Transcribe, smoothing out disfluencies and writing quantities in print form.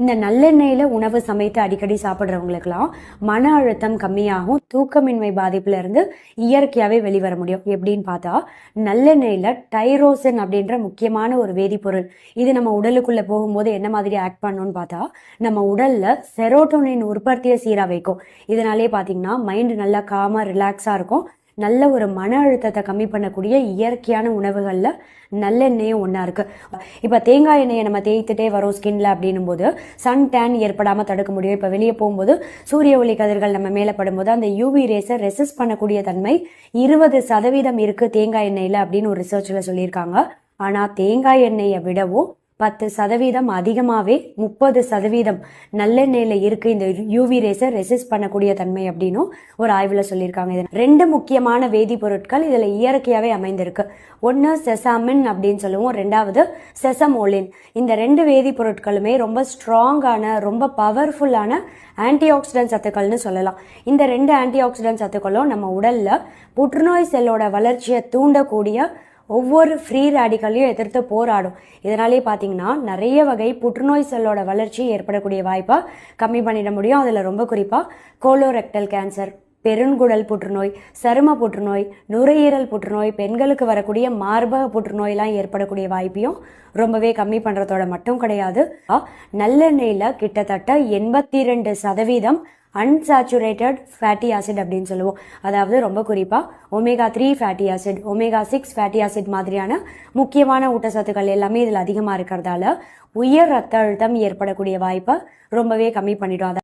இந்த நல்லெண்ணெயில உணவு சமைத்து அடிக்கடி சாப்பிட்றவங்களுக்கெல்லாம் மன அழுத்தம் கம்மியாகும், தூக்கமின்மை பாதிப்புல இருந்து இயற்கையாவே வெளிவர முடியும். எப்படின்னு பார்த்தா, நல்லெண்ணெயில டைரோசின் அப்படின்ற முக்கியமான ஒரு வேதிப்பொருள். இது நம்ம உடலுக்குள்ள போகும்போது என்ன மாதிரி ஆக்ட் பண்ணணும்னு பார்த்தா, நம்ம உடல்ல செரோட்டோனின் உற்பத்தியை சீரா வைக்கும். இதனாலே பார்த்தீங்கன்னா மைண்ட் நல்லா காமா ரிலாக்ஸா இருக்கும். நல்ல ஒரு மன அழுத்தத்தை கம்மி பண்ணக்கூடிய இயற்கையான உணவுகள்ல நல்லெண்ணெயும் ஒன்றா இருக்கு. இப்போ தேங்காய் எண்ணெயை நம்ம தேய்த்துட்டே வரோம் ஸ்கின்ல அப்படின்னும் போது சன் டேன் ஏற்படாமல் தடுக்க முடியும். இப்போ வெளியே போகும்போது சூரிய ஒளி கதிர்கள் நம்ம மேலே படும்போது அந்த யூவி ரேஸை ரெசிஸ்ட் பண்ணக்கூடிய தன்மை 20% இருக்கு தேங்காய் எண்ணெயில் அப்படின்னு ஒரு ரிசர்ச்சில் சொல்லியிருக்காங்க. ஆனால் தேங்காய் எண்ணெயை விடவும் 10% அதிகமாகவே 30% நல்லெண்ணெயில் இருக்கு இந்த யூவி ரேஸை ரெசிஸ்ட் பண்ணக்கூடிய தன்மை அப்படின்னும் ஒரு ஆய்வில் சொல்லியிருக்காங்க. இது 2 முக்கியமான வேதிப்பொருட்கள் இதில் இயற்கையாகவே அமைந்திருக்கு. ஒன்று செசாமின் அப்படின்னு சொல்லுவோம், 2வது செசமோலின். இந்த 2 வேதிப்பொருட்களுமே ரொம்ப ஸ்ட்ராங்கான ரொம்ப பவர்ஃபுல்லான ஆன்டி ஆக்சிடென்ட் சத்துக்கள்னு சொல்லலாம். இந்த 2 ஆன்டி ஆக்சிடென்ட் சத்துக்களும் நம்ம உடல்ல புற்றுநோய் செல்லோட வளர்ச்சியை தூண்டக்கூடிய ஒவ்வொரு ஃப்ரீ ரேடிக்கலையும் எதிர்த்து போராடும். இதனாலே பார்த்தீங்கன்னா நிறைய வகை புற்றுநோய் செல்லோட வளர்ச்சி ஏற்படக்கூடிய வாய்ப்பை கம்மி பண்ணிட முடியும். அதில் ரொம்ப குறிப்பாக கோலோரெக்டல் கேன்சர், பெருங்குடல் புற்றுநோய், சரும புற்றுநோய், நுரையீரல் புற்றுநோய், பெண்களுக்கு வரக்கூடிய மார்பக புற்றுநோயெல்லாம் ஏற்படக்கூடிய வாய்ப்பையும் ரொம்பவே கம்மி பண்ணுறதோட மட்டும் கிடையாது, நல்லெண்ணெயில் கிட்டத்தட்ட 82% அன்சாச்சுரேட்டட் ஃபேட்டி ஆசிட் அப்படின்னு சொல்லுவோம். அதாவது ரொம்ப குறிப்பாக omega 3 fatty acid, omega 6 fatty acid மாதிரியான முக்கியமான ஊட்டச்சத்துக்கள் எல்லாமே இதில் அதிகமாக இருக்கிறதால உயர் ரத்த அழுத்தம் ஏற்படக்கூடிய வாய்ப்பை ரொம்பவே கம்மி பண்ணிடும்.